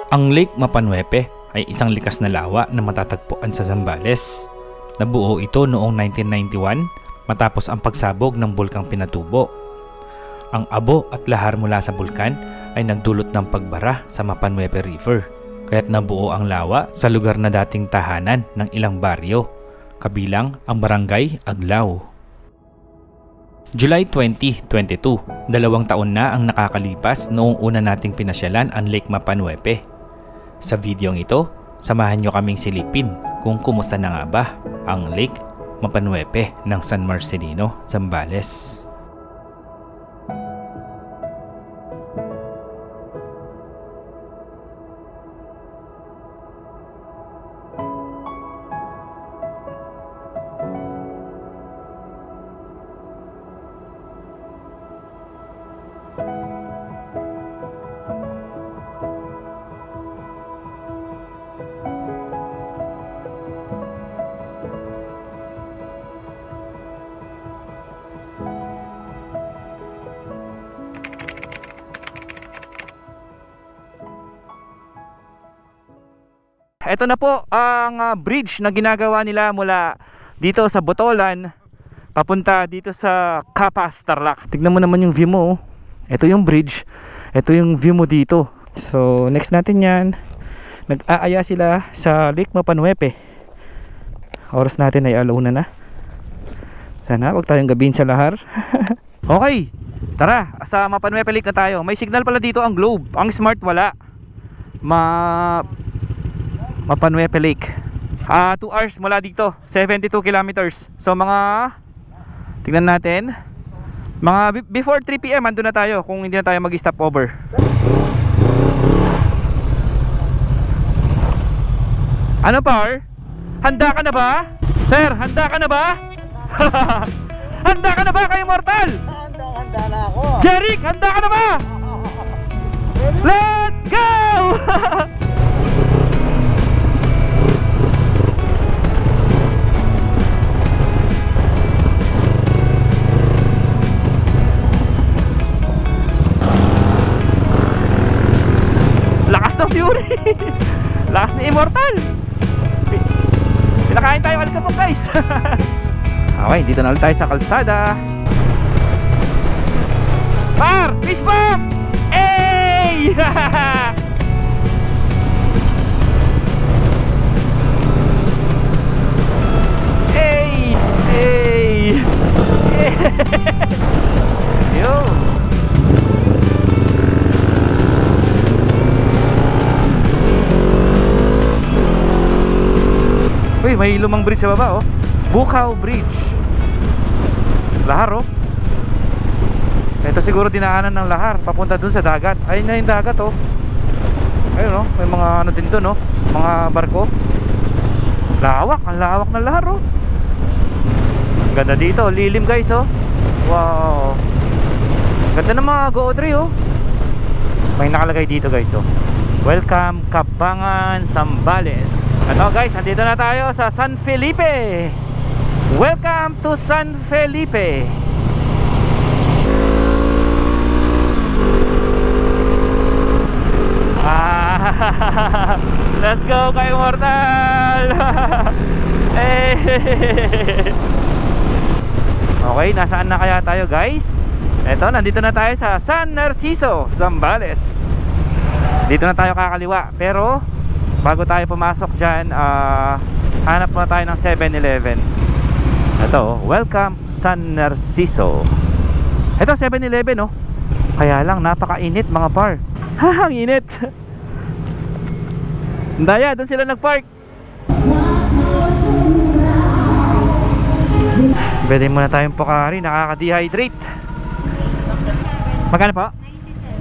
Ang Lake Mapanuepe ay isang likas na lawa na matatagpuan sa Zambales. Nabuo ito noong 1991 matapos ang pagsabog ng bulkang Pinatubo. Ang abo at lahar mula sa bulkan ay nagdulot ng pagbara sa Mapanuepe River, kaya't nabuo ang lawa sa lugar na dating tahanan ng ilang baryo, kabilang ang Barangay Aglao. July 2022, 2 taon na ang nakakalipas noong una nating pinasyalan ang Lake Mapanuepe. Sa videong ito, samahan nyo kaming silipin kung kumusta na nga ba ang Lake Mapanuepe ng San Marcelino, Zambales. Ito na po ang bridge na ginagawa nila mula dito sa Botolan papunta dito sa Capas, Tarlac. Tignan mo naman yung view mo. Ito yung bridge. Ito yung view mo dito. So next natin yan. Nag-aaya sila sa Lake Mapanuepe. Oras natin ay alauna na. Sana wag tayong gabihin sa lahar. Okay, tara, sa Mapanuepe Lake na tayo. May signal pala dito ang Globe. Ang Smart wala. Mapanuepe Lake. 2 hours mula dito, 72 kilometers. So mga, tignan natin, mga before 3 PM andun na tayo kung hindi na tayo mag-stop over. Ano par? Handa ka na ba? Sir, handa ka na ba? Handa ka na ba kayo mortal? Handa na ako. Jeric, handa ka na ba? Let's go! Fury. Lakas ni Immortal. Pinakain tayo alikabok guys. Okay, dito na ulit tayo sa kalsada. Par! Fist bump! Ey! Ey! Ey! Yo! Uy, may lumang bridge sa baba oh. Bukaw Bridge. Lahar oh. Ito siguro dinaanan ng lahar papunta dun sa dagat. Ayun na yung dagat oh. Ayun oh, may mga ano din dun oh, mga barko. Lawak, ang lawak ng lahar oh. Ganda dito, lilim guys oh. Wow. Ganda ng mga GoTree oh. May nakalagay dito guys oh. Welcome Cabangan, Zambales. Ano guys, andito na tayo sa San Felipe. Welcome to San Felipe. Let's go kay Mortal. Okay, nasaan na kaya tayo guys? Eto, nandito na tayo sa San Narciso, Zambales. Dito na tayo kakaliwa. Pero bago tayo pumasok dyan, hanap muna tayo ng 7-Eleven. Ito, welcome San Narciso. Ito 7-Eleven oh. Kaya lang napakainit mga par. Ang init. Daya, doon sila nagpark. Pwede muna tayong Pocari, nakaka-dehydrate. Magkano po?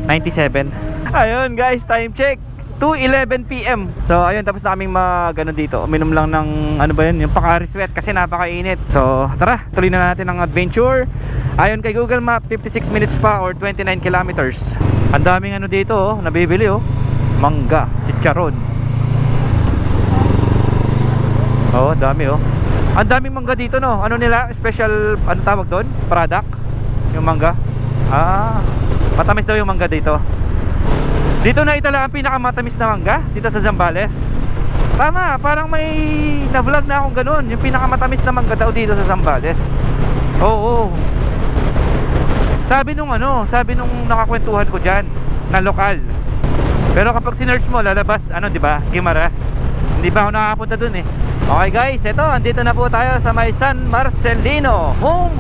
97. Ayun guys, time check 2:11 PM. So ayun, tapos na kaming mag-ano dito. Uminom lang ng ano ba yun, yung Pocari Sweat kasi napakainit. So tara, tuloy na natin ang adventure. Ayon kay Google Map, 56 minutes pa or 29 kilometers. Ang daming ano dito oh, nabibili oh. Mangga, chicharon. Oh, dami oh. Ang daming mangga dito no. Ano nila? Special, ano tawag doon? Product? Yung mangga. Matamis daw yung mangga dito. Dito na itala ang pinakamatamis na mangga dito sa Zambales. Tama, parang may na-vlog na akong ganun. Yung pinakamatamis na mangga daw dito sa Zambales. Oo. Sabi nung nakakwentuhan ko dyan na lokal. Pero kapag sinearch mo, lalabas, di ba, Guimaras. Hindi pa ako nakakapunta dun eh. Okay guys, eto, andito na po tayo sa may San Marcelino, home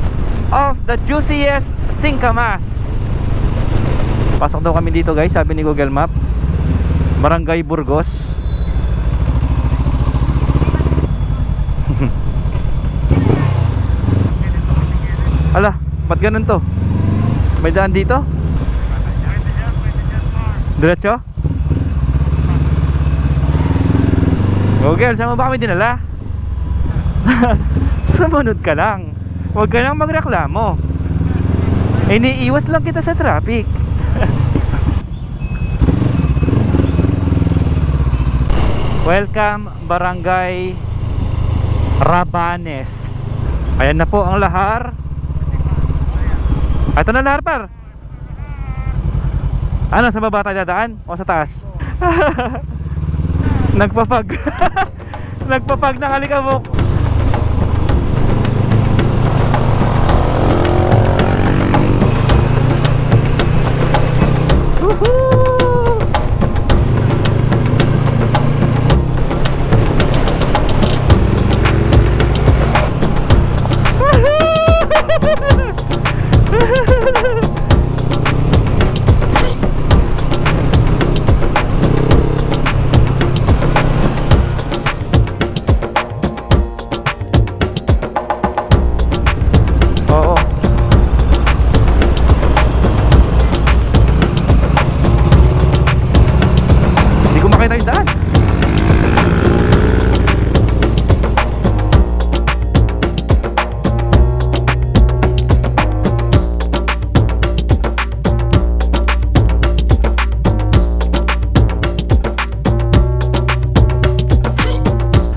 of the juiciest singkamas. Pasok daw kami dito guys, sabi ni Google Map. Barangay Burgos. Ala, ba't ganun to? May daan dito? Diretso? Google, saan mo ba kami dinala? Sumunod ka lang. Huwag ka nang magreklamo. Iniiwas lang kita sa traffic. Welcome Barangay Rabanes. Ayan na po ang lahar. Ito na lahar par. Ano, sa baba tayo dadaan? O sa taas? Nagpapag. Nagpapag ng alikabok.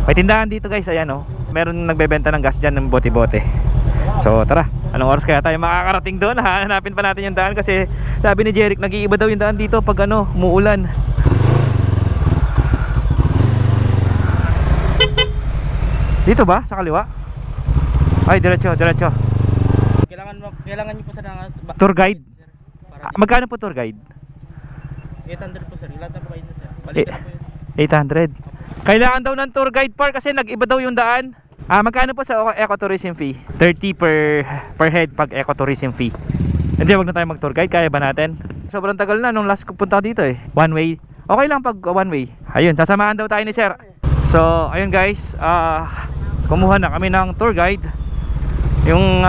May tindahan dito guys, ayan oh. Meron nagbebenta ng gas dyan ng bote-bote. So tara, anong oras kaya tayo makakarating doon? Hanapin pa natin yung daan kasi sabi ni Jeric, nag-iiba daw yung daan dito pag umuulan. Dito ba? Sa kaliwa? Ay, diretso. Kailangan nyo po sa tour guide? Magkano po tour guide? 800 po sir. Ilan po kayo sir? Balik na po yun. 800. Kailangan daw ng tour guide par kasi nag-iba daw yung daan. Magkano po sa ecotourism fee? 30 per head pag ecotourism fee. Hindi, wag na tayo mag tour guide, kaya ba natin? Sobrang tagal na nung last ko punta dito eh. One way. Okay lang pag one way. Ayun, sasamahan daw tayo ni sir. So, ayun guys, kumuha na kami ng tour guide. Yung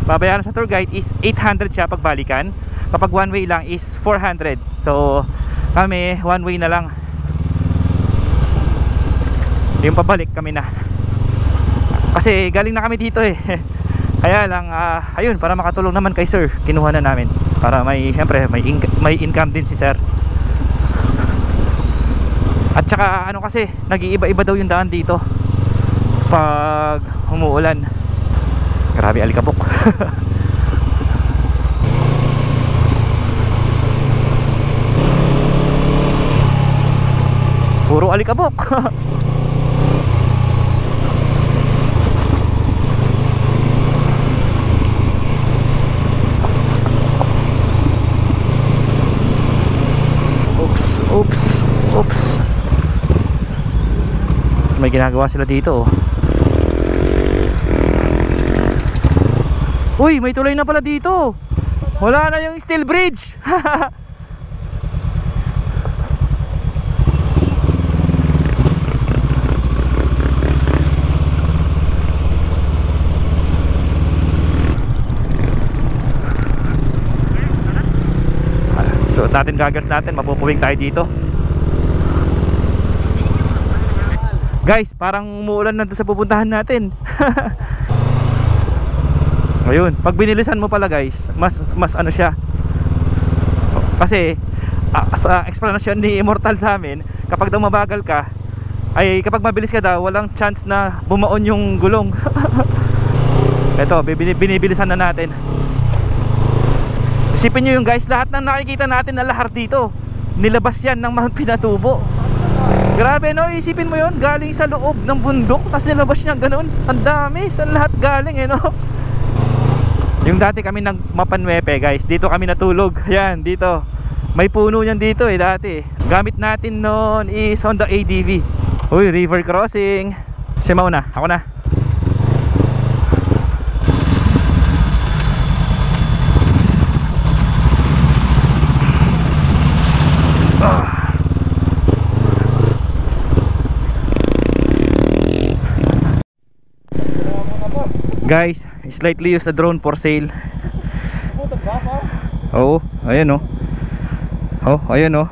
babayaran sa tour guide is 800 siya pag balikan. Kapag one way lang is 400. So, kami one way na lang. Yung pabalik kami na. Kasi galing na kami dito eh. Kaya lang ayun, para makatulong naman kay sir, kinuha na namin para syempre may income din si sir. At saka kasi nag-iiba-iba daw yung daan dito pag umuulan. Grabe alikabok. Puro alikabok. Oops. May ginagawa sila dito oh. Uy, may tulay na pala dito. Wala na yung steel bridge. So natin gagas natin, mapupuwing tayo dito. Guys, parang umuulan na sa pupuntahan natin. Ayun, pag binilisan mo pala guys, mas ano siya. Kasi sa explanation ni Immortal sa amin, kapag daw mabagal ka, ay kapag mabilis ka daw, walang chance na bumaon yung gulong. Ito, binibilisan na natin. Isipin nyo yung guys, lahat ng nakikita natin na lahar dito, nilabas yan ng Mount Pinatubo. Grabe no, isipin mo yon, galing sa loob ng bundok tapos nilabas niya ganun. Ang dami, saan lahat galing no. Yung dati kami ng Mapanwepe guys, dito kami natulog. Yan, dito may puno niyan dito dati. Gamit natin noon is Honda ADV. Uy, river crossing. Si mauna, ako na. Guys, slightly use the drone for sale. Oo, ayan o. Oh, ayan o.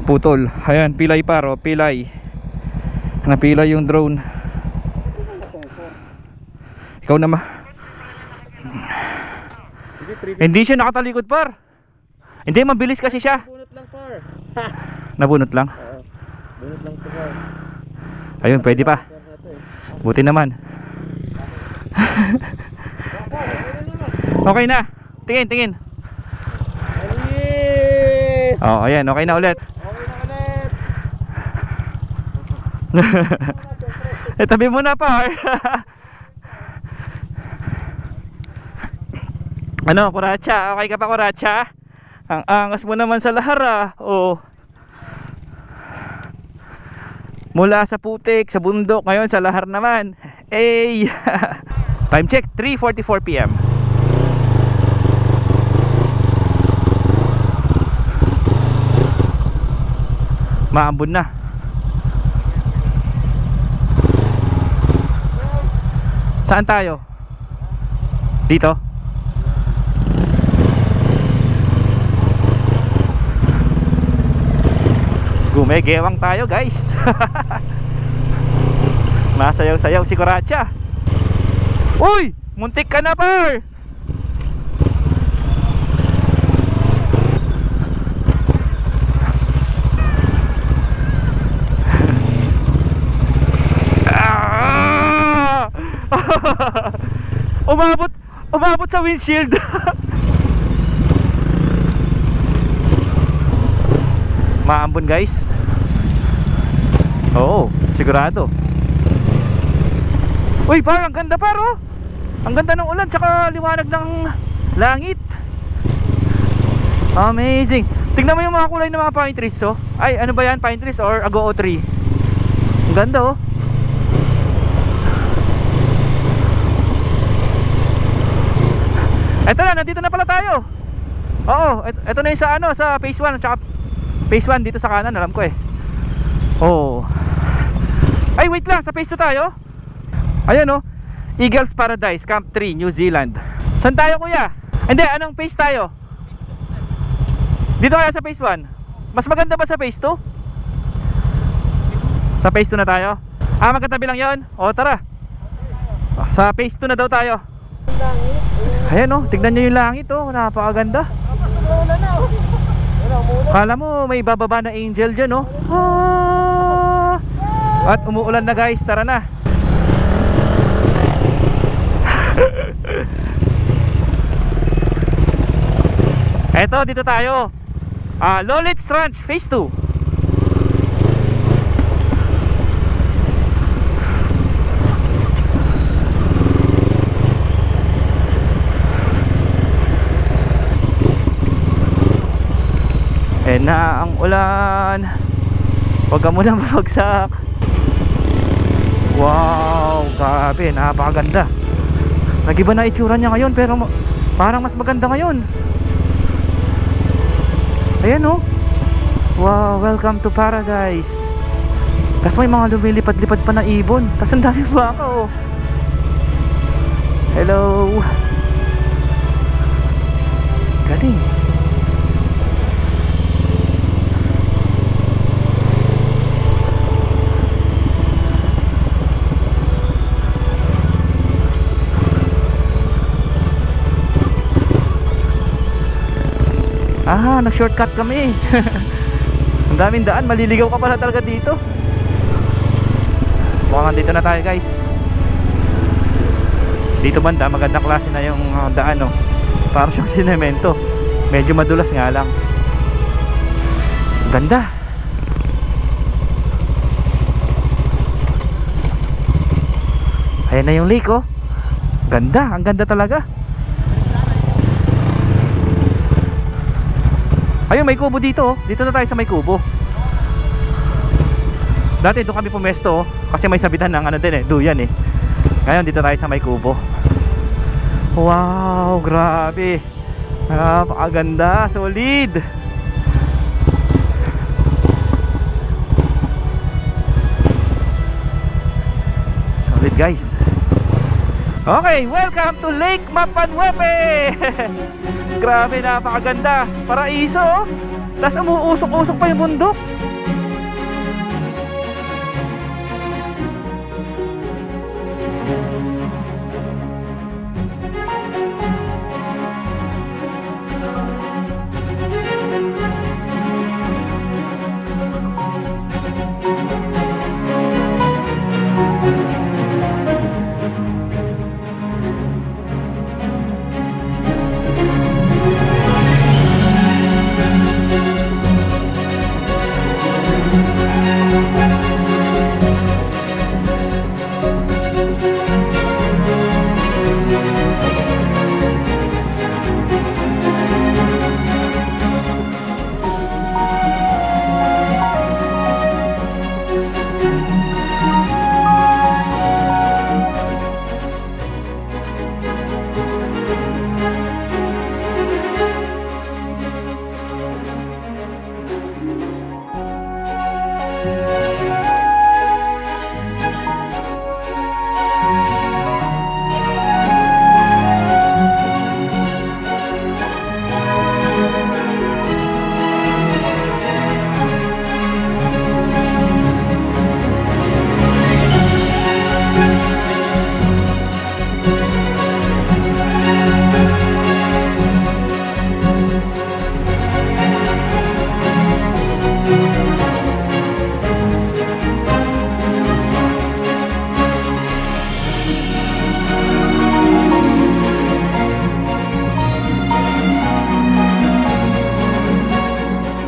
Putol. Ayan, pilay paro, pilay. Napilay yung drone. Ikaw naman. Hindi siya nakatalikod par. Hindi, mabilis kasi siya. Bunot lang par. Nabunot lang? Bunot lang to par. Ayun, pwede pa. Buti naman. Okay na. Tingin, tingin. Oh, ayan, okay na ulit. Okay na ulit. Tabi mo na pa. Ano, Kuratsa? Okay ka pa, Kuratsa? Ang angas mo naman sa lahar oh. Mula sa putik, sa bundok, ngayon sa lahar naman. Hey. Time check, 3:44 PM. Maambon na. Saan tayo? Dito? Gumegewang tayo guys. Masayaw-sayaw si Kuratsa. Uy! Muntik ka na par! Umabot sa windshield. Maambon guys. Oo, sigurado. Uy, parang ganda paro. Ang ganda ng ulan tsaka liwanag ng langit. Amazing. Tingnan mo yung mga kulay ng mga pine trees oh. Ay, ano ba yan? Pine trees or agoo tree? Ang ganda oh. Eto na, nandito na pala tayo. Oo, eto na yung sa ano, sa phase 1 tsaka phase 1 dito sa kanan, alam ko eh. Oo. Ay, wait lang, sa phase 2 tayo. Ayan oh, Eagles Paradise, Camp 3, New Zealand. Saan tayo kuya? Hindi, anong phase tayo? Dito kaya sa phase 1? Mas maganda ba sa phase 2? Sa phase 2 na tayo? Ah, magkatabi lang yon. O tara. Sa phase 2 na daw tayo. Ayan oh, tignan nyo yung langit oh, napakaganda. Kala mo may bababa na angel dyan oh. At umuulan na guys, tara na. Eto, dito tayo. Lolitz Ranch phase 2. Na ang ulan. Huwag ka muna mabagsak. Wow, grabe, napakaganda. Nag-iba na itsura niya ngayon, pero parang mas maganda ngayon. Ayan oh. Wow, welcome to paradise. Tapos may mga lumilipad-lipad pa na ibon. Tapos ang dami baka oh. Hello. Galing. Nag-shortcut kami. Ang daming daan, maliligaw ka pala talaga dito. Mukhang dito na tayo guys. Dito banda, magandang klase na yung daan oh. Parang siyang sinemento. Medyo madulas nga lang. Ganda. Ayan na yung lake, oh. Ganda, ang ganda talaga. Ayun, may kubo dito, oh. Dito na tayo sa may kubo. Dati doon kami pumesto, oh, kasi may sabitan ng ano din eh, duyan eh. Ngayon dito tayo sa may kubo. Wow, grabe. Napakaganda, solid. Solid guys. Okay, welcome to Lake Mapanwepe. Grabe, napakaganda. Paraiso, oh. Tapos umuusok-usok pa yung bundok.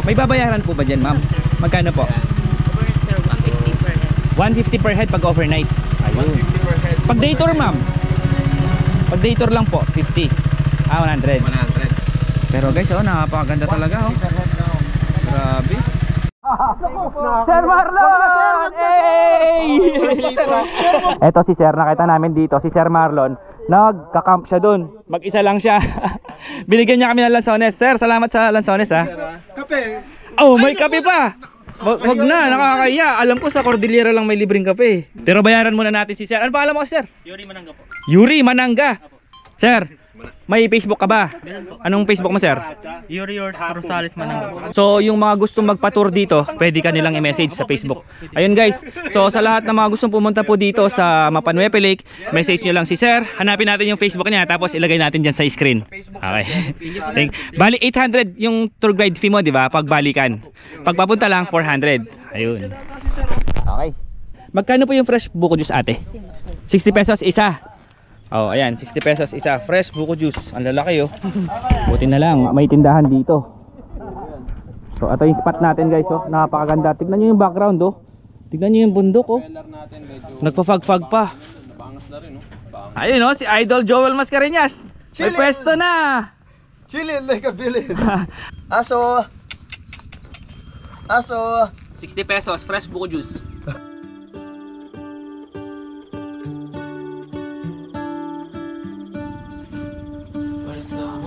May babayaran po ba dyan, ma'am? Magkano po? Overnight sir, 150 per head. 150 per head pag overnight. Ayun. 150 per head. Pag day tour, ma'am? Pag day tour lang po, 50. 100. 100. Pero guys, oh, napakaganda talaga, oh. Grabe. Sir Marlon! Hey! Eto si Sir, nakita namin dito, si Sir Marlon. Nagka-camp siya dun. Mag-isa lang siya. Binigyan niya kami ng lansones. Sir, salamat sa lansones, ha. Kape. Oh, may kape pa. Wag na, nakakaya. Alam ko sa Cordillera lang may libreng kape. Pero bayaran muna natin si Sir. Ano pa alam mo, Sir? Yuri Manangga po. Yuri Manangga. Sir, may Facebook ka ba? Anong Facebook mo, Sir? Yuri Rosales Manangga po. So, yung mga gustong magpa-tour dito, pwede ka nilang i-message sa Facebook. Ayun guys, so sa lahat ng mga gustong pumunta po dito sa Mapanwepe Lake, message nyo lang si Sir. Hanapin natin yung Facebook niya, tapos ilagay natin dyan sa screen. Okay. Bali 800 yung tour guide fee mo, di ba? Pag balikan. Pag papunta lang, 400. Ayun. Okay. Magkano po yung fresh buko juice, ate? 60 pesos isa. Oh, ayan, 60 pesos isa. Fresh buko juice. Ang lalaki, oh. Buti na lang, may tindahan dito. So, ito yung spot natin, guys, oh. Napakaganda. Tignan nyo yung background, oh. Tignan nyo yung bundok, oh. Nagpa-fag-fag pa. Ayun, oh, si Idol Joel Mascareñas. May pwesto na. Chilling like a villain. Aso. 60 pesos, fresh buko juice.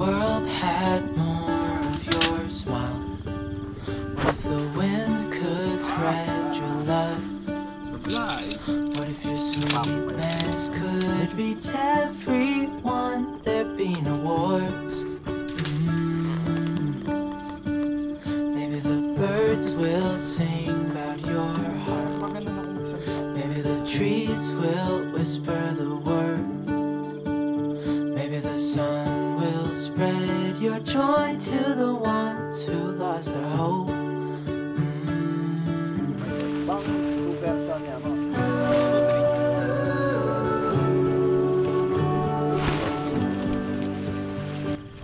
World had more of your smile. What if the wind could spread your love? What if your sweetness could reach everyone? There'd be no wars. Maybe the birds will sing about your heart. Maybe the trees will whisper the word. Maybe the sun will spread your joy to the ones who lost their hope.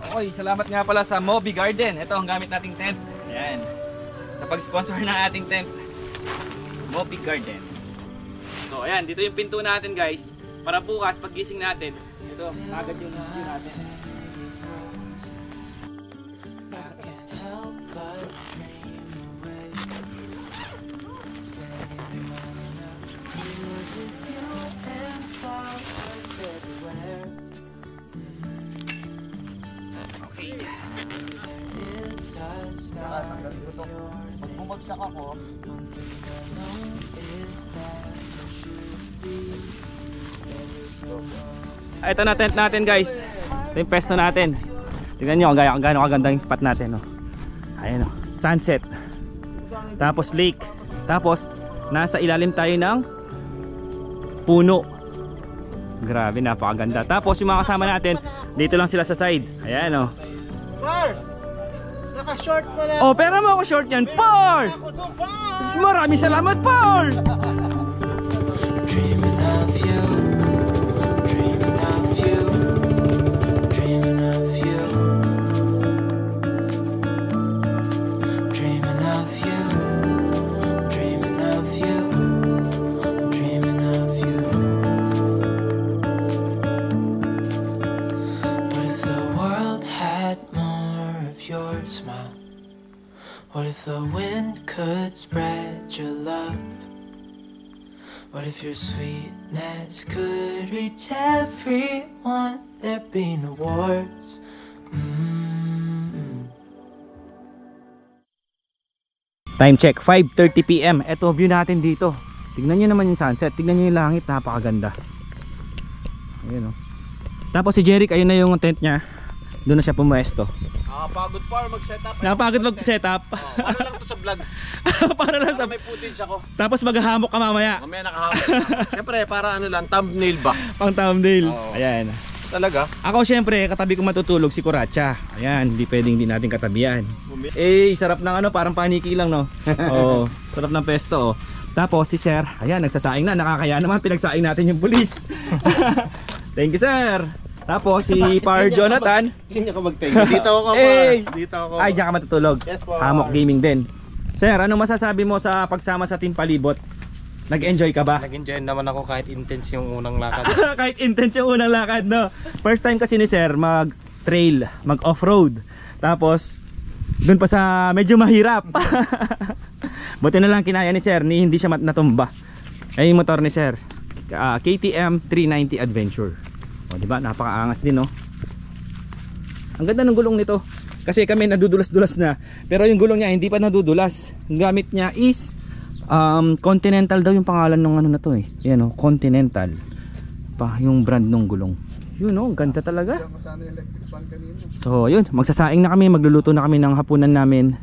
Okay, salamat nga pala sa Moby Garden. Ito ang gamit nating tent. Ayan. Sa Kapag-sponsor ng ating tent, Mopi Garden. So ayan, dito yung pinto natin guys. Para bukas, pag gising natin, ito, agad yung view natin. Pag bumagsak ako, Ito na tent natin guys. Ito yung pesto natin. Tingnan nyo kung gaano kaganda yung spot natin. No? Ayan o, sunset. Tapos lake. Tapos nasa ilalim tayo ng puno. Grabe, napakaganda. Tapos yung mga kasama natin, dito lang sila sa side. Ayan o. Par! Naka-short pala! Oh, pero mo ako short yan, Par! Maraming salamat, Par! Dreaming of you, dreaming of you, dreaming of you, dreaming of you, dreaming of you, dreaming of you. What if the world had more of your smile? What if the wind could spread your love? What if your sweetness could reach everyone? There'd be no wars. Time check, 5:30 PM. Ito view natin dito. Tignan nyo naman yung sunset. Tignan nyo yung langit, napakaganda. Ayun o. Tapos si Jeric, ayun na yung tent niya. Doon na siya pumuesto. Nakapagod par mag-setup. Nakapagod mag-setup. Para lang to sa vlog. Para lang sa... May footage ako. Tapos maghahamok ka mamaya. Mamaya nakahamon. Siyempre, para ano lang, thumbnail ba? Pang thumbnail. Oo. Ayan. Talaga? Ako syempre, katabi ko matutulog si Kuratsa. Ayan, hindi pwedeng hindi natin katabihan. Eh, sarap ng ano, parang paniki lang no. Oo, sarap ng pesto oh. Tapos si Sir, ayan, nagsasaing na. Nakakaya naman, pinagsaing natin yung pulis. Thank you Sir. Tapos si Par Jonathan. Hindi ka mag-thank you. Dito ako Hey! par. Dito ako. Ay, diyan ka matutulog. Yes po. Hammock gaming din. Sir, ano masasabi mo sa pagsama sa Team Palibot? Nag-enjoy ka ba? Nag-enjoy naman ako kahit intense yung unang lakad. Kahit intense yung unang lakad, no? First time kasi ni Sir mag-trail, mag-off-road. Tapos, dun pa sa medyo mahirap. Buti na lang kinaya ni Sir, hindi siya natumba. Ay yung motor ni Sir, KTM 390 Adventure. O, diba? Napakaangas din, no? Ang ganda ng gulong nito. Kasi kami nadudulas-dulas na. Pero yung gulong niya hindi pa nadudulas. Ang gamit niya is Continental daw yung pangalan ng ano na to eh. Yan o, Continental. Pa yung brand ng gulong. Yun o, ganda talaga. So yun, magsasaing na kami, magluluto na kami ng hapunan namin.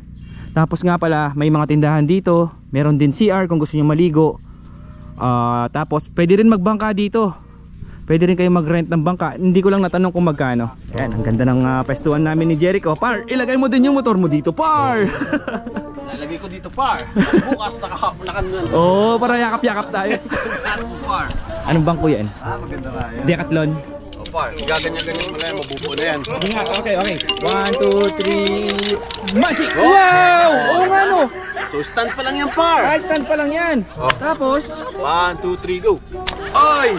Tapos nga pala, may mga tindahan dito. Meron din CR kung gusto niyo maligo. Tapos pwede rin magbangka dito. Pwede rin kayo mag-rent ng bangka. Hindi ko lang natanong kung magkano. Ayan, ang ganda ng pestuan namin ni Jericho. Par, ilagay mo din yung motor mo dito, Par. Lalagay ko dito par. Bukas nakahapunakan nun. Oo, para yakap-yakap tayo. Par. Anong bangko yan? Maganda nga yan. Decathlon. Par, gaganyan-ganyan mo na yan, mabubuo na yan. Sige nga, okay. 1, 2, 3, magic! Wow! Oo nga no! So stand pa lang yan par. Ay, stand pa lang yan. Oh. Tapos, 1, 2, 3, go. Ay!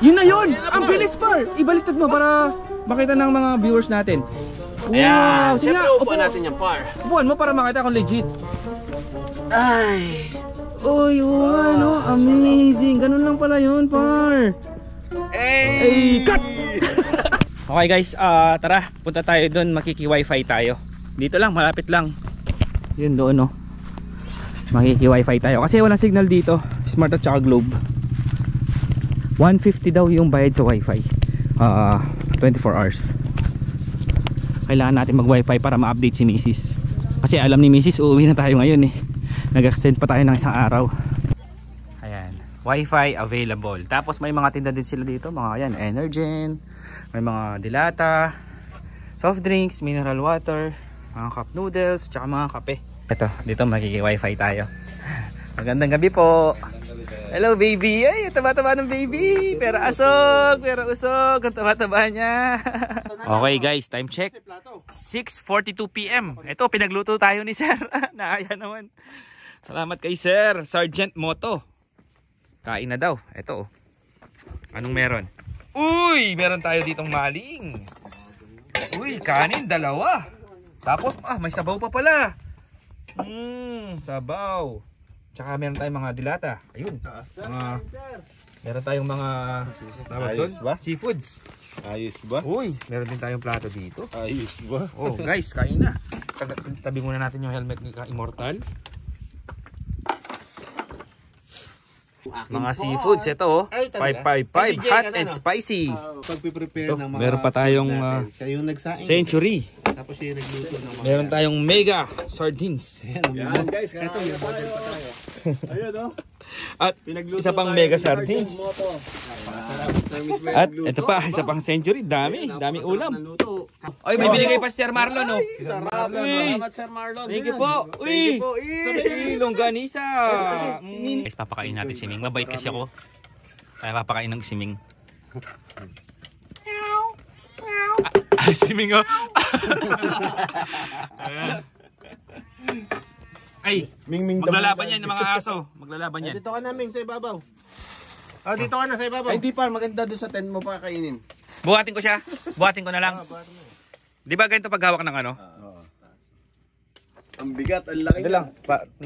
yun na yun! Ang bilis par! Ibaliktad mo para makita ng mga viewers natin. Ayan, Sige siyempre nga, upuan natin yan par. upuan mo para makita kung legit. Ay! Uy, ano, amazing. Ganun lang pala yun, par. Ay, cut! Okay guys, tara, punta tayo doon, makiki-wifi tayo. Dito lang, malapit lang. Yun doon, no. Makiki-wifi tayo kasi walang signal dito. Smart at saka Globe. 150 daw yung bayad sa wifi. 24 hours. Kailangan natin mag-wifi para ma-update si Mrs. Kasi alam ni Mrs. uuwi na tayo ngayon eh. Nag-extend pa tayo ng isang araw. Ayan, wifi available. Tapos may mga tinda din sila dito, mga ayan, Energen, may mga dilata, soft drinks, mineral water, mga cup noodles, tsaka mga kape. Ito, dito makiki-wifi tayo. Magandang gabi po. Hello baby. Ay, taba-taba ng baby. Pero asog, pero usog. Ang taba-taba niya. Okay guys, time check. 6:42 PM. Ito, pinagluto tayo ni Sir. Naaya naman. Salamat kay Sir. Sergeant Moto. Kain na daw. Ito. Anong meron? Uy, meron tayo ditong maling. Uy, kanin, dalawa. Tapos, may sabaw pa pala. Sabaw. Tsaka meron tayong mga dilata. Ayun. Meron tayong mga Ayos ba? seafoods. Ayos ba? Uy, meron din tayong plato dito. Ayos ba? Oh, guys, kain na. Tabi muna natin yung helmet ni Immortal. Mga seafoods, ito oh. 555, hot and spicy. Pagpiprepare ng mga... Meron pa tayong siya yung nagsaing. century. Tapos siya yung nagluto ng mga... Meron tayong mega sardines. Yan guys, ito may model pa tayo. Ayun oh. At isa pang mega sardines. At ito pa, isa pang century. Daming ulam. Oy, may binigay pa si Sir Marlon oh. Salamat Sir Marlon. Thank you po. Uy, longganisa. Guys, papakain natin si Ming. Mabait kasi ako. Kaya papakain ng si Ming. Si Ming oh. Ay, maglalaban yan ng mga aso. Maglalaban yan. Dito ka na Ming, sa ibabaw. Dito ka na sa ibabaw. Ay, di pa, maganda doon sa tent mo pa kainin. Buhatin ko siya. Buhatin ko na lang. Di ba ganito paghawak ng ano? Ang bigat, ang laki. Hindi lang.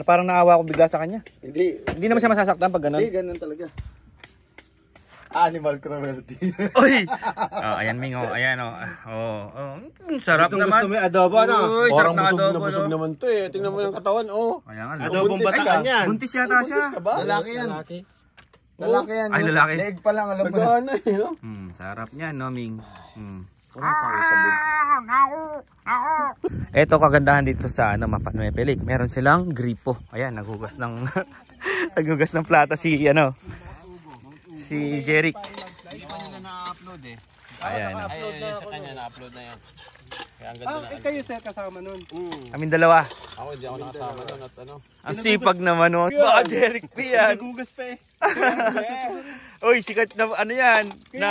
Parang naawa ako bigla sa kanya. Hindi Hindi naman siya masasaktan pag ganun. Hindi, ganun talaga. Animal cruelty. Uy! Ayan Ming, ayan sarap naman. Gusto mo yung adobo, ano? Uy, sarap na adobo. Busog naman to eh. Tingnan mo yung katawan, oh. Ayan, Adobong bataan yan. buntis yata siya. Buntis ka ba? Lalaki yan. Lalaki yan. Ay, lalaki. Leeg pa lang, alam mo. Sagana eh, no? Sarap niyan, no, Ming? Sabog. Ito kagandahan dito sa Mapa Pelik. Meron silang gripo. Ayan, naghugas ng naghugas ng plata si Jeric. Hindi pa nila na-upload eh. Ayan. Sa kanya na-upload na yan. Kaya ang ganda na. Kayo sir kasama nun. Kaming dalawa. Ako hindi ako nakasama nun at ano. Ang sipag naman nun. Baka Jeric P yan. Nagugas pa eh. Uy, sikat na ano yan. Na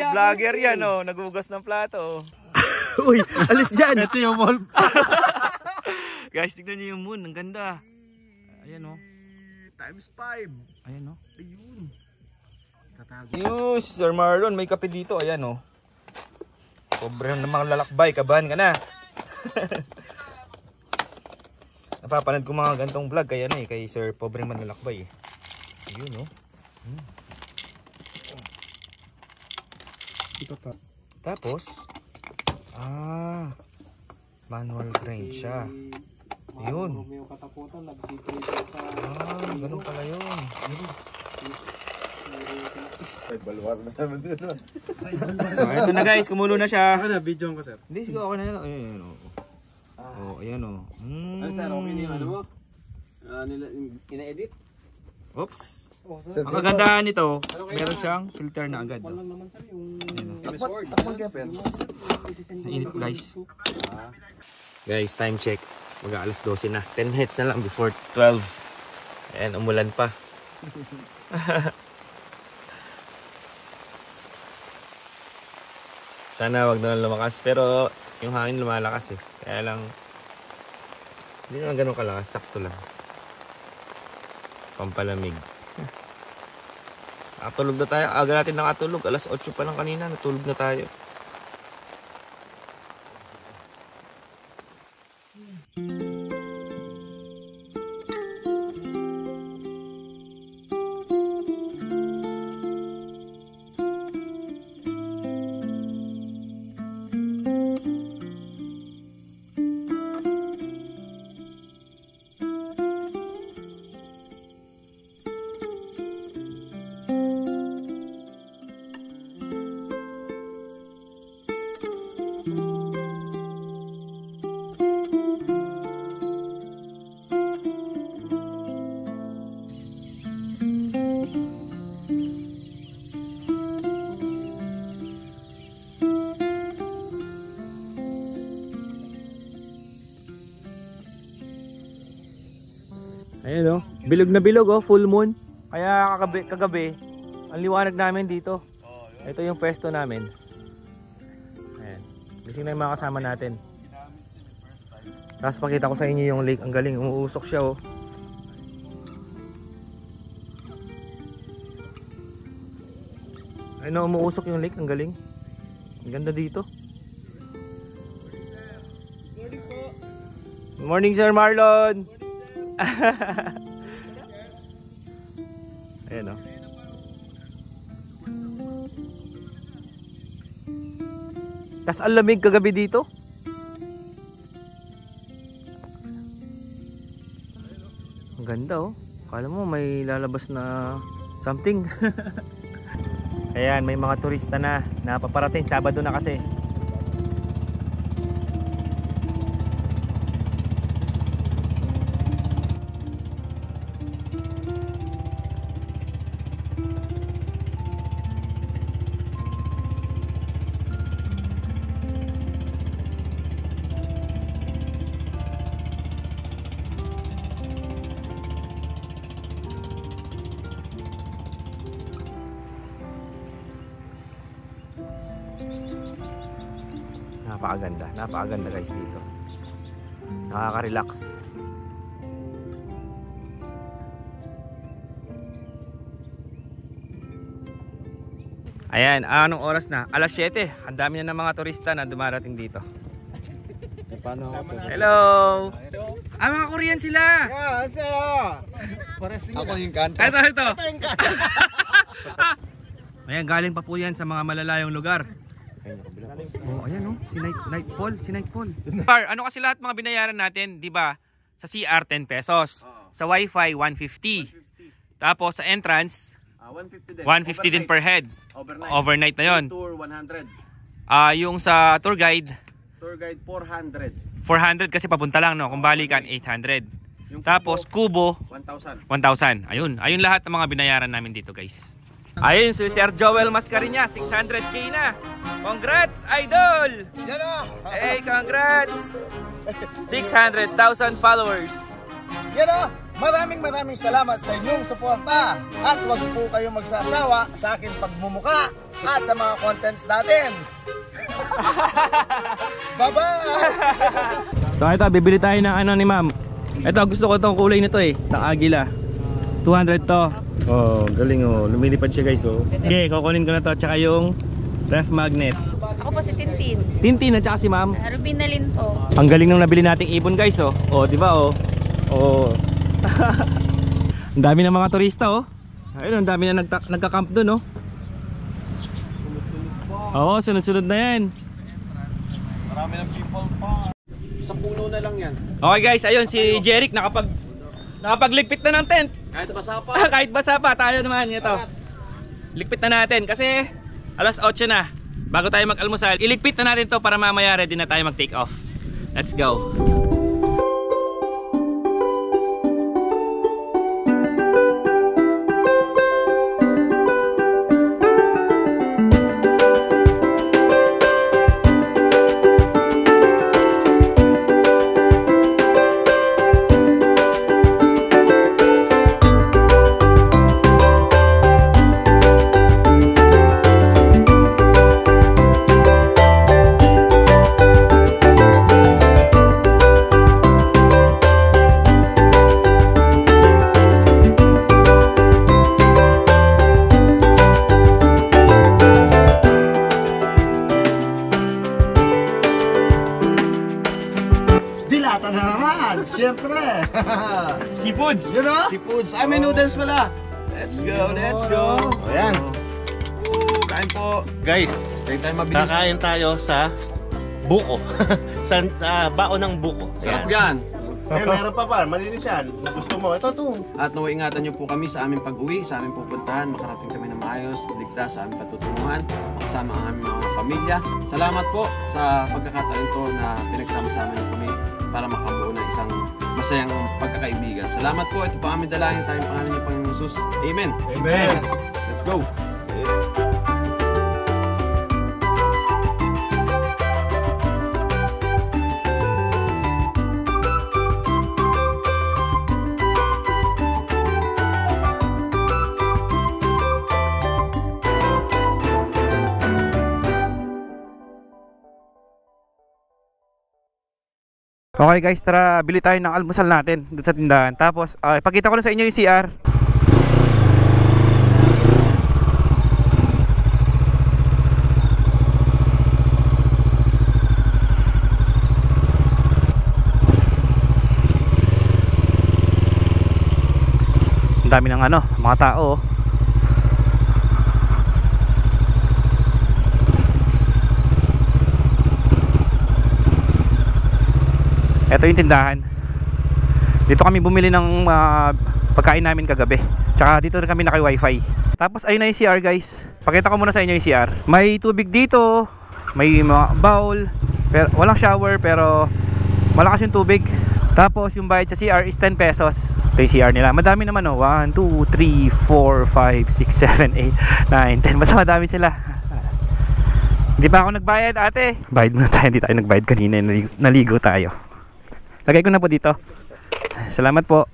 vlogger yan oh. Naghugas ng plato. Uy, alis dyan. Ito yung wolf. Guys, tignan niyo yung moon. Ang ganda. Ayan oh. Times 5. Ayan oh. Ayun, si Sir Marlon, may kape dito. Ayan oh. Sobrang namang lalakbay, kabahan ka na. Napapanood ko mga gantong vlog kaya kay Sir Pobreng Manlalakbay eh. Ayun oh. Tapos manual grind siya. Ayun. Ganun pala yun. Balwar na naman din. So, ito na guys, kumulo na siya. Ako na, video ko sir. Hindi, sige ako na yun. Ayan o. Ano sir, okay na yung ano mo? Ina-edit? Oops. Ang kagandahan nito, meron siyang filter na agad. Takpan kaya pen. Nainit guys. Guys, time check. Mag-aalas 12 na. 10 minutes na lang before 12. Ayan, umulan pa. Sana wag na lang lumakas. Pero yung hangin lumalakas eh. Kaya lang, hindi naman ganun kalakas. Sakto lang. Pampalamig. Nakatulog na tayo. Aga natin nakatulog. Alas 8 pa lang kanina. Natulog na tayo. Ayan o. Bilog na bilog oh. Full moon. Kaya kagabi, ang liwanag namin dito. Ito yung pwesto namin. Ayan. Gising na yung mga kasama natin. Tapos pakita ko sa inyo yung lake. Ang galing, umuusok siya oh. Ayun, umuusok yung lake. Ang galing. Ang ganda dito. Good morning, Sir Marlon. Ayan o. Tas ang lamig kagabi dito. Ang ganda oh. Kala mo may lalabas na something. Ayan, may mga turista na napaparating. Sabado na kasi. Napakaganda guys dito. Nakaka-relax. Ayan, anong oras na? Alas 7. Ang dami na ng mga turista na dumarating dito. Hello! Mga Korean sila! Yeah, sa'yo! Ako yung kanto. Ito. Ayan, galing pa po yan sa mga malalayong lugar. Oh, ayan oh, si Nightfall. Ano kasi lahat mga binayaran natin, 'di ba? Sa CR 10 pesos, sa Wi-Fi 150. Tapos sa entrance 150 din per head. Overnight na 'yon. Tour 100. Yung sa tour guide 400. 400 kasi papunta lang no, kung balikan 800. Tapos kubo 1,000. Ayun lahat ng mga binayaran namin dito, guys. Ayun si Sir Joel Mascariñas, 600k na. Congrats, idol! Yan o! Hey, congrats! 600,000 followers. Yan o! Maraming salamat sa inyong suporta. At huwag po kayong magsasawa sa aking pagmumuka at sa mga contents natin. Bye-bye! So ito, bibili tayo ng ano ni ma'am. Ito, gusto ko itong kulay nito eh, ng agila. 200 to. Oh, galing oh. Lumilipad siya guys oh. Okay, kukunin ko na to. Tsaka yung ref magnet. Ako po si Tintin. Tintin at saka si ma'am. Rubinalin po. Ang galing nung nabili nating ibon guys oh. Oh, di ba oh? Oh. Ang dami ng mga turista oh. Ayun, ang dami na nagka-camp doon oh. Oo, sunod-sunod na yan. Marami ng people pa. Sa puno na lang yan. Okay guys, ayun si Jeric nakapagligpit na ng tent. Kahit basa pa. Kahit basa pa, tayo naman ito. Ligpit na natin kasi alas 8 na. Bago tayo mag-almusal, iligpit na natin to para mamaya ready na tayo mag-take off. Let's go. Siyempre. Seafoods. You know? Seafoods. Ay, may noodles pala. Let's go, let's go. Ayan. Kain po. Guys, kakain tayo sa buko. sa baon ng buko. Sarap yan. Meron pa pa, malinis yan. Gusto mo, ito to. At naway ingatan niyo po kami sa aming pag-uwi, sa aming pupuntahan, makarating kami na maayos, ligtas sa aming patutunguhan, makasama ang aming mga pamilya. Salamat po sa pagkakataon to na pinagsama-sama niyo kami para makabuo ng isang masayang pagkakaibigan. Salamat po. Ito po aming dalangin tayong pangalan niyo, Panginoon Jesus. Amen. Amen. Let's go. Okay guys, tara bili tayo ng almusal natin dun sa tindahan. Tapos ipakita ko na sa inyo yung CR. Ang dami ng mga tao. Ito yung tindahan. Dito kami bumili ng pagkain namin kagabi. Tsaka dito rin kami naka-wifi. Tapos ayun na yung CR guys. Pakita ko muna sa inyo yung CR. May tubig dito, may mga bowl, pero walang shower, pero malakas yung tubig. Tapos yung bayad sa CR is 10 pesos. Ito yung CR nila. Madami naman 1, 2, 3, 4, 5, 6, 7, 8, 9, 10. Basta madami sila. Hindi pa ako nagbayad ate. Bayad muna tayo. Hindi tayo nagbayad kanina. Naligo tayo. Lagay ko na po dito. Salamat po.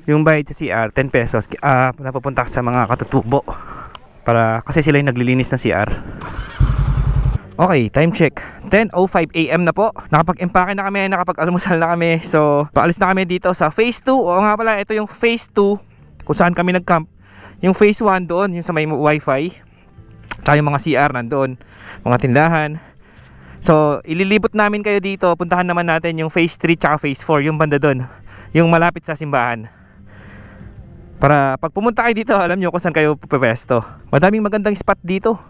Yung bayad sa CR 10 pesos. Napupunta sa mga katutubo. Kasi sila yung naglilinis ng CR. Okay, time check. 10:05 AM na po. Nakapag-empake na kami, nakapag-almusal na kami. So, paalis na kami dito sa phase 2. Oo nga pala, ito yung phase 2 kung saan kami nag-camp. Yung phase 1 doon, yung sa may wifi. Tsaka yung mga CR nandoon, mga tindahan. So, ililibot namin kayo dito. Puntahan naman natin yung phase 3 tsaka phase 4, yung banda doon, yung malapit sa simbahan. Para pag pumunta kayo dito, alam nyo kung saan kayo pupesto. Madaming magandang spot dito.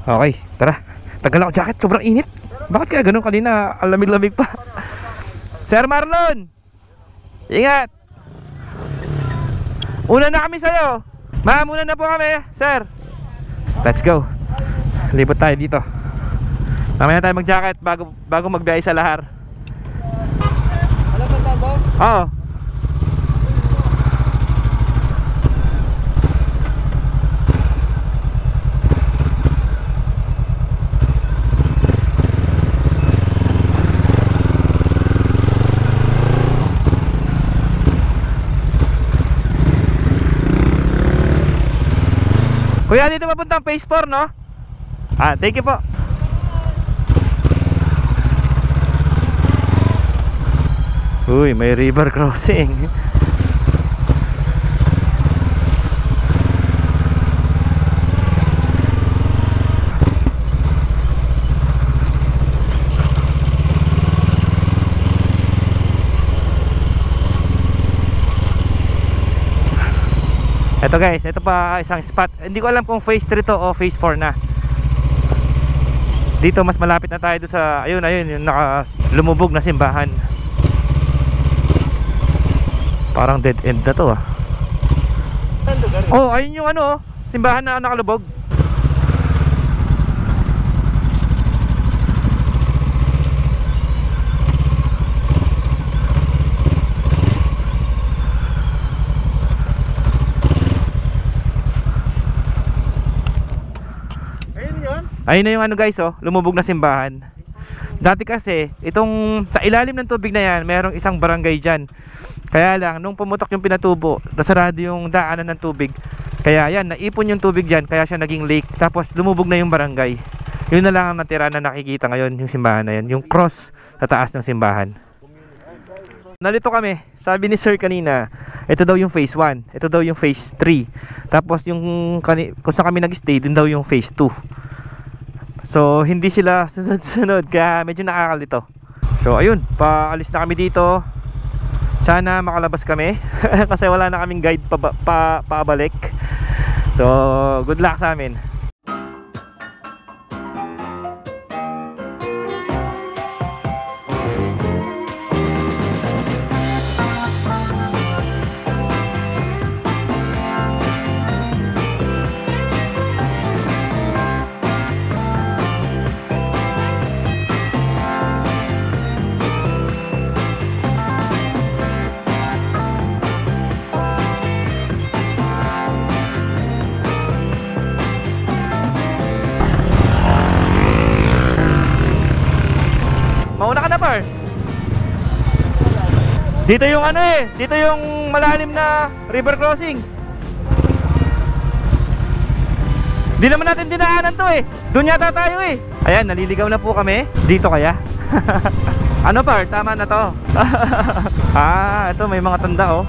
Okay, tara. Tagal ako jacket, sobrang init. Bakit kaya ganun kanina? Ang lamig-lamig pa. Sir Marlon, ingat. Una na kami sa'yo. Muna na po kami, sir. Let's go. Libot tayo dito. Mamaya tayo mag-jacket bago magbiyahe sa Lahar. Alam ba tabo? Oo. Kuya, dito mapunta ang phase 4, no? Thank you po. Uy, may river crossing. Ito guys, ito pa isang spot. Hindi ko alam kung phase 3 to o phase 4 na. Dito mas malapit na tayo sa ayun yung lumubog na simbahan. Parang dead end na to Oh, ayun yung simbahan na nakalubog. Ayun na yung guys, lumubog na simbahan. Dati kasi, itong sa ilalim ng tubig na yan, merong isang barangay dyan. Kaya lang, nung pumutok yung pinatubo, nasarado yung daanan ng tubig. Kaya yan, naipon yung tubig dyan, kaya siya naging lake. Tapos lumubog na yung barangay. Yun na lang ang natira na nakikita ngayon, yung simbahan na yan. Yung cross sa taas ng simbahan. Nalito kami, sabi ni sir kanina, ito daw yung phase 1, ito daw yung phase 3. Tapos yung kung saan kami nag-stay, din daw yung phase 2. So hindi sila sunod-sunod, kaya medyo nakakalito. So ayun, paalis na kami dito. Sana makalabas kami kasi wala na kaming guide pabalik. So good luck sa amin. Mauna ka na, par. Dito yung dito yung malalim na river crossing. Di naman natin dinaanan to eh. Doon yata tayo eh. Ayan, naliligaw na po kami. Dito kaya? Ano par? Tama na to. Ito may mga tanda oh.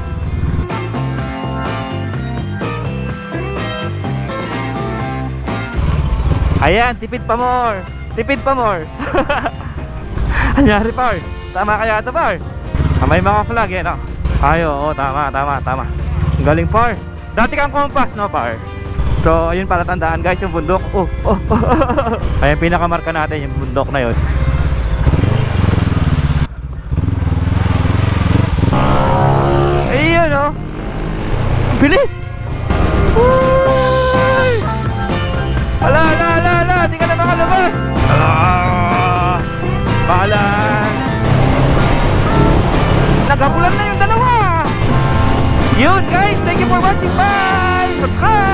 Ayan, tipid pa more. Tipid pa more. Anyari par? Tama kaya ito par? May mga flag eh no? Ayo, tama. Galing par. Dati kang compass no par? So ayun para tandaan guys yung bundok. Ayan pinakamarka natin yung bundok na yun. Ayun oh. Bilis. Ala. Di ka na makalabas. Bahalan. Nagabulan na yung dalawa. Yun guys, thank you for watching. Bye. Subscribe.